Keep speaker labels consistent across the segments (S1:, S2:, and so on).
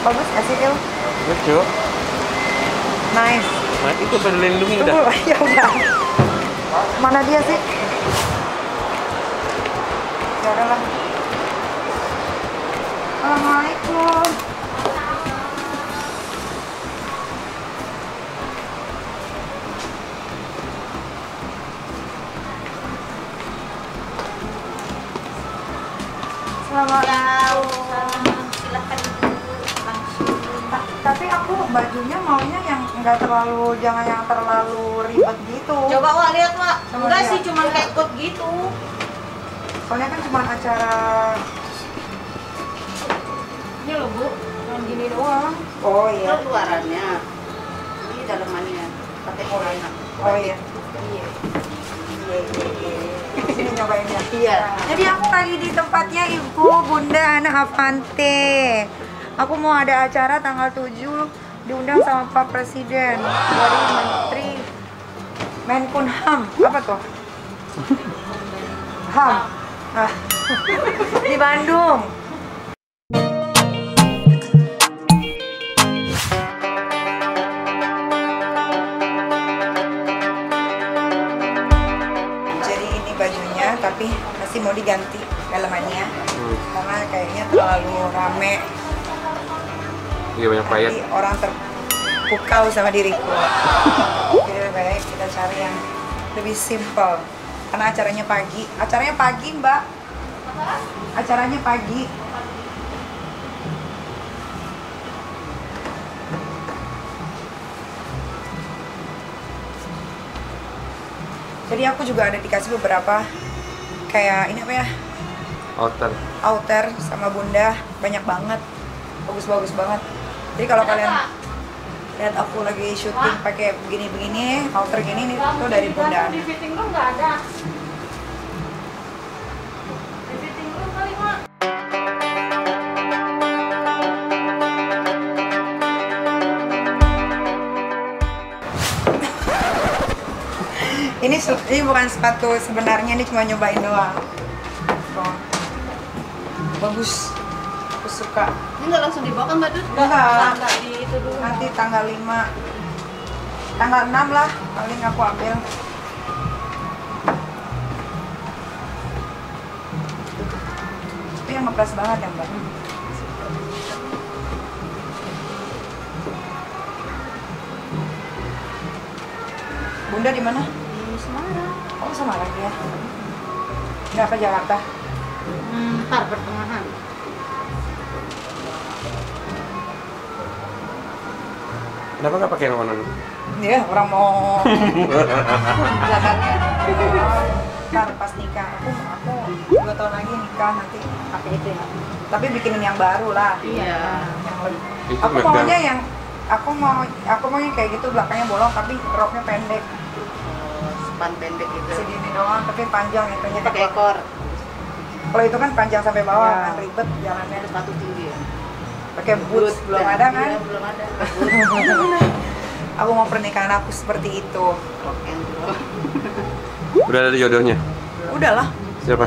S1: Bagus nggak sih, Il?
S2: Lucu.
S1: Nice.
S2: Nah, itu peduli lindungi udah.
S1: Tunggu, ya udah. Mana dia sih? Ya udahlah. Assalamualaikum. Assalamualaikum.
S3: Silahkan langsung.
S1: Tapi aku bajunya maunya yang nggak terlalu, jangan yang terlalu ribet gitu.
S3: Coba Wak lihat Wak.
S1: Coba
S3: Enggak
S1: lihat.
S3: sih, cuma kayak coat gitu.
S1: Soalnya kan cuma acara.
S3: Ini loh Bu, yang gini doang.
S1: Oh iya.
S3: Itu luarannya. Ini dalamannya. Pakai enak.
S1: Oh iya.
S3: Iya.
S1: Sini nyobain ya.
S3: Iya.
S1: Jadi aku lagi di tempatnya Ibu Bunda Ana Avante. Aku mau ada acara tanggal 7, diundang sama Pak Presiden dari Menteri Menkumham. Apa tuh? HAM. Nah, di Bandung. Jadi ini bajunya, tapi masih mau diganti dalamannya karena kayaknya terlalu rame.
S2: Iya, banyak payet.
S1: Nanti orang terpukau sama diriku. Jadi lebih baik kita cari yang lebih simple. Karena acaranya pagi. Acaranya pagi, Mbak. Acaranya pagi. Jadi aku juga ada dikasih beberapa kayak ini apa ya?
S2: Outer.
S1: Outer sama Bunda, banyak banget. Bagus-bagus banget. Jadi kalau kalian lihat aku lagi syuting pakai begini-begini, outer gini nih, itu dari Bunda.
S3: Di fitting room nggak ada. Di fitting room kali Mak.
S1: Ini bukan sepatu sebenarnya, ini cuma nyobain doang. Tuh. Bagus. Aku suka.
S3: Ini nggak langsung dibawa kan Mbak Dut?
S1: Enggak.
S3: Nggak di itu dulu.
S1: Nanti tanggal 5. Tanggal 6 lah paling aku ambil. Tapi yang ngepres banget ya, Mbak. Bunda di mana?
S3: Di Semarang.
S1: Oh, Semarang ya. Nggak ke Jakarta.
S3: Ntar pertengahan.
S2: Kenapa nggak pakai yang warna?
S1: Iya, orang mau belakangnya. Ntar pas nikah, aku 2 tahun lagi nikah nanti pakai itu ya. Tapi bikinin yang baru lah.
S3: Iya.
S1: Yang lebih.
S2: Itu
S1: Aku
S2: megang.
S1: maunya yang aku mau yang kayak gitu, belakangnya bolong tapi roknya pendek.
S3: Span pendek gitu.
S1: Segini doang tapi panjang itunya.
S3: Pakai ekor.
S1: Kalau itu kan panjang sampai bawah,
S3: Ya.
S1: kan ribet jalannya.
S3: Ada sepatu tinggi ya.
S1: Pakai boots belum ada kan?
S3: Iya, belum ada.
S1: Aku mau pernikahan aku seperti itu.
S3: Rock and roll.
S2: Udah ada jodohnya.
S1: Udahlah.
S2: Siapa?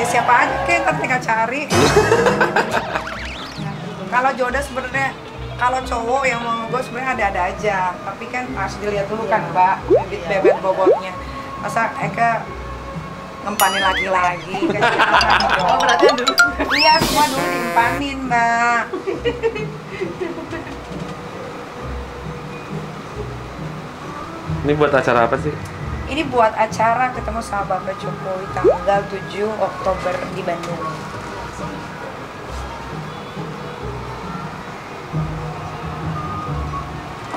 S1: Ya siapa aja kayak ntar tinggal cari. Kalau jodoh sebenarnya kalau cowok yang mau gue sebenarnya ada-ada aja, tapi kan harus dilihat dulu kan Mbak, bibit bebet bobotnya. Masa Eka ngempanin laki-laki kan?
S3: Oh, berarti dulu.
S1: Iya, semua dulu dimpanin Mbak.
S2: Ini buat acara apa sih?
S1: Ini buat acara ketemu sama Bapak Jokowi tanggal 7 Oktober di Bandung.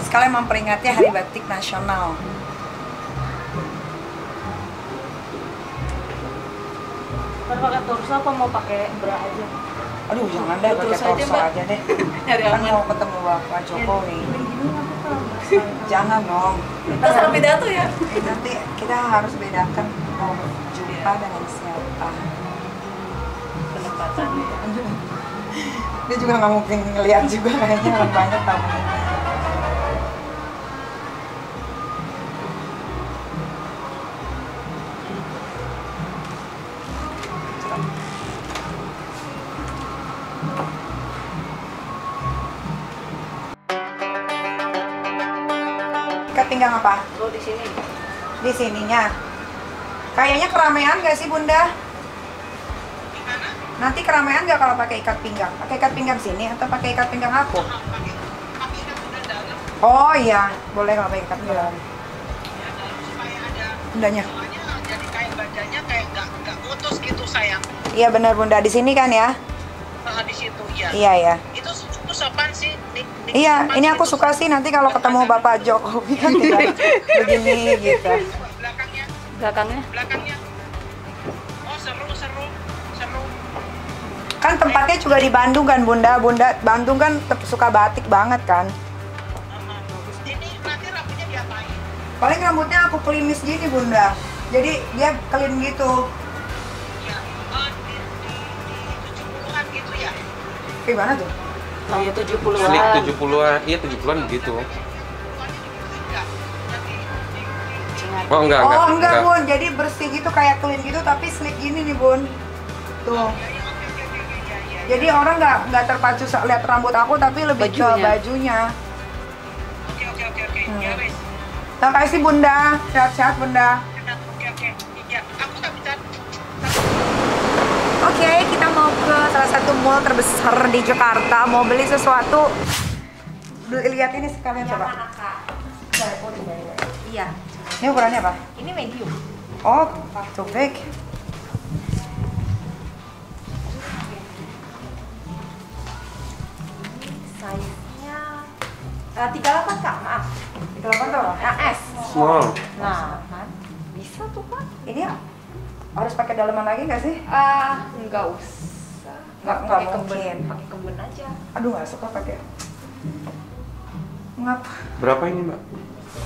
S1: Sekalian memperingati Hari Batik Nasional.
S3: Ntar pakai torso apa mau pakai bra aja?
S1: Aduh, jangan deh, pakai
S3: Terus aja,
S1: torso
S3: Mbak.
S1: aja deh.
S3: Nyari
S1: Kan
S3: aman.
S1: mau ketemu Bapak Jokowi. Jangan dong.
S3: Kita salah pidato ya.
S1: Nanti kita harus bedakan mau jumpa dengan siapa.
S3: Penempatannya.
S1: Dia juga nggak mungkin ngeliat juga kayaknya orang banyak tamunya. pinggang apa?
S3: Lo di sini.
S1: Di sininya. Kayaknya keramaian nggak sih Bunda? Nanti keramaian nggak kalau pakai ikat pinggang? Pakai ikat pinggang sini atau pakai ikat pinggang aku? Oh iya, boleh kalau pakai ikat pinggang. Bundanya.
S4: Jadi kayak badannya kayak nggak putus gitu sayang.
S1: Iya benar Bunda, di sini kan ya?
S4: Nah, di situ ya.
S1: Iya ya.
S4: Itu apaan sih?
S1: Iya, ini aku suka sih nanti kalau ketemu Bapak Jokowi kan begini gitu.
S4: Belakangnya,
S3: Belakangnya.
S4: belakangnya. Oh seru.
S1: Kan tempatnya juga di Bandung kan Bunda. Bandung kan suka batik banget kan.
S4: Ini nanti rambutnya diapain?
S1: Paling rambutnya aku klimis gini Bunda. Jadi dia clean gitu.
S4: Ya, di 70-an gitu ya.
S1: Gimana tuh?
S3: Kayak 70-an.
S2: Slick 70-an. Iya 70-an begitu. Oh enggak.
S1: Oh enggak Bun, jadi bersih gitu kayak clean gitu tapi slick gini nih Bun. Tuh. Jadi orang nggak terpacu lihat rambut aku tapi lebih ke bajunya.
S4: Oke. Ya wes.
S1: Terima kasih Bunda, sehat-sehat Bunda.
S4: Oke. Ya, aku tak bisa.
S1: Oke, kita mau ke salah satu mall terbesar di Jakarta. Mau beli sesuatu. Lihat ini sekalian coba.
S3: Iya.
S1: Ini ukurannya apa?
S3: Ini medium.
S1: Oh, too big.
S3: Size-nya 38 Kak, maaf.
S1: 38 tuh.
S3: Nah, S.
S2: Small.
S3: Nah, kan bisa tuh Kak.
S1: Ini harus pakai daleman lagi nggak sih?
S3: Enggak usah.
S1: Nggak
S3: pakai
S1: mungkin.
S3: pakai kemben aja.
S1: Aduh, nggak suka pakai. Ngapa?
S2: Berapa ini Mbak?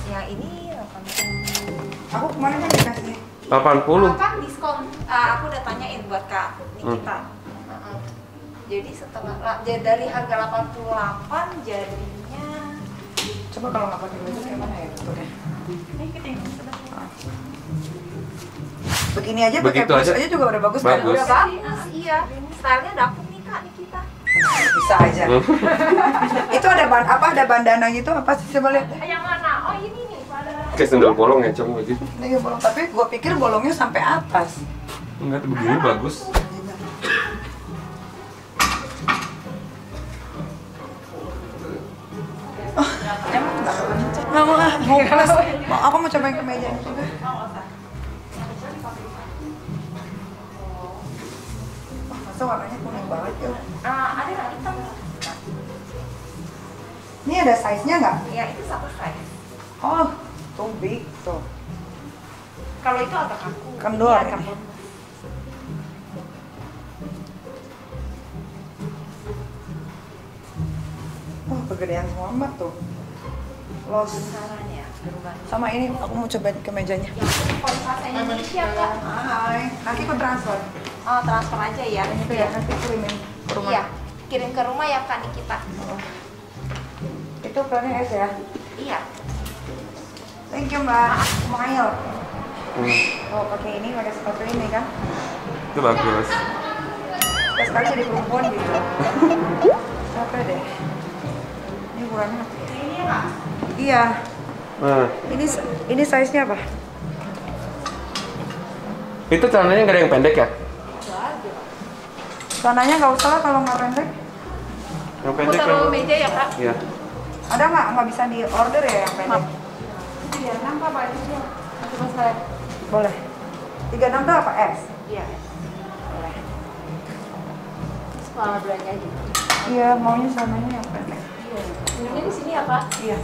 S3: Yang ini 80.
S1: Aku kemarin kan dikasih.
S2: 80.
S3: Kan diskon. Aku udah tanyain buat Kak Nikita. Jadi dari harga 88 jadinya
S1: Coba kalau nggak pakai baju kayak mana ya bentuknya? Begini aja pakai
S2: Begitu
S1: baju
S2: aja.
S1: aja juga udah bagus kan?
S2: Bagus.
S3: udah bagus. Iya. Stylenya dapet nih Kak Nikita.
S1: Bisa aja. Itu ada ada bandana gitu apa sih coba lihat deh.
S3: Yang mana? Oh ini nih.
S2: Kayak sendal bolong ya Cong begitu.
S1: Iya bolong, tapi gua pikir bolongnya sampai atas.
S2: Enggak tuh begini bagus.
S1: Nggak mau ah, mau plus. Aku mau cobain kemeja juga. Masa warnanya kuning banget ya?
S3: Ada yang hitam.
S1: Ini ada size-nya nggak?
S3: Ya itu satu size.
S1: Oh, too big tuh.
S3: Kalau itu agak kaku.
S1: Kendor
S3: Ini agak
S1: ini.
S3: lemes.
S1: Wah, kegedean semua mbak tuh. Los.
S3: Caranya, berubahnya.
S1: Sama ini aku mau cobain kemejanya.
S3: Yang ini kalau bahasa Indonesia Kak.
S1: Hai, nanti aku transfer.
S3: Oh transfer aja ya.
S1: Itu ya, nanti kirimin ke rumah.
S3: Iya. Kirim ke rumah ya Kak Nikita.
S1: Itu ukurannya S ya?
S3: Iya.
S1: Thank you mbak. Smile.
S2: Hmm.
S1: Oh, pakai ini, pakai sepatu ini kan?
S2: Itu bagus.
S1: Sekali jadi perempuan gitu. Capek deh. Ini ukurannya apa?
S3: Ini ya Kak.
S1: Iya.
S2: Nah,
S1: Ini size-nya apa?
S2: itu celananya nggak ada yang pendek ya?
S1: Celananya nggak usah lah kalau nggak pendek.
S2: Yang
S3: Aku
S2: pendek
S3: taruh
S2: kan?
S3: meja ya Kak.
S2: Iya.
S1: Ada nggak? Nggak bisa di order ya yang pendek?
S3: Iya, nampak bajunya. Coba saya.
S1: Boleh. 36 tuh apa? S?
S3: Iya.
S1: Boleh.
S3: Sekolah duanya aja.
S1: Iya, maunya celananya yang pendek.
S3: Iya. Minumnya di sini ya Kak.
S1: Iya.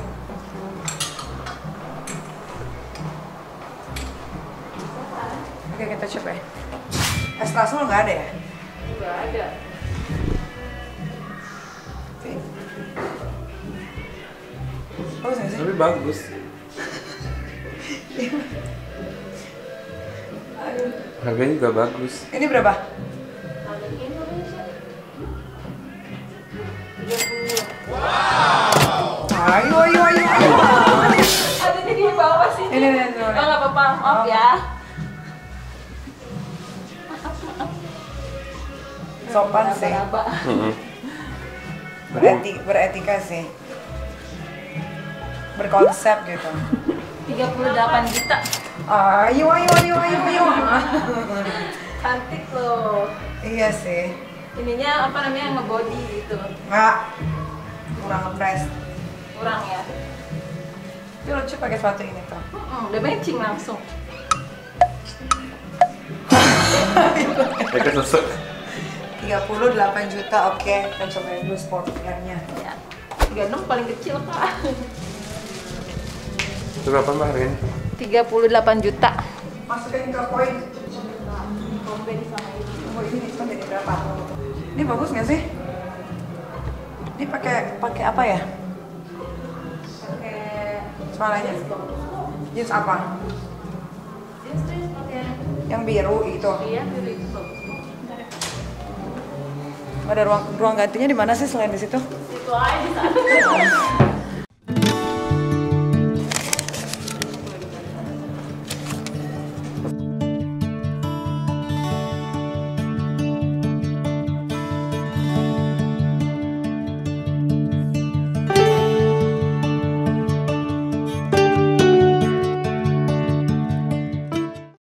S1: Oke, kita coba ya. Es rasul nggak ada ya?
S3: Juga ada.
S1: Bagus nggak sih?
S2: Tapi bagus. Harganya juga bagus.
S1: Ini berapa?
S3: Ada di Indonesia. 30.
S1: Ayo, ayo, ayo, ayo.
S3: Ada di bawah sini.
S1: Ini.
S3: Oh nggak apa-apa, maaf ya.
S1: Sopan sih.
S3: Raba-raba.
S2: Mm-mm.
S1: Beretika sih. Berkonsep gitu.
S3: 38 juta.
S1: Ayo.
S3: Cantik loh.
S1: Iya sih.
S3: Ininya apa namanya, ngebody gitu.
S1: Nggak. Kurang ngepres.
S3: Kurang ya.
S1: Tapi lucu pakai sepatu ini tuh.
S3: Udah matching langsung.
S2: Mereka sesek.
S1: 38 juta, oke. Kita cobain dulu sportwear-nya.
S3: Ya. 36 paling kecil kak.
S2: Itu berapa mbak harganya?
S3: 38 juta.
S1: Masukin ke koin.
S3: Combine sama ini.
S1: Oh, ini diskon jadi berapa? Ini bagus nggak sih? Ini pakai apa ya?
S3: Pakai
S1: Suaranya. Jeans apa?
S3: jeans tuh pakai.
S1: Yang biru itu.
S3: Iya, pilih itu bagus. Bentar ya.
S1: Ada ruang gantinya di mana sih selain di situ?
S3: Itu aja di sana.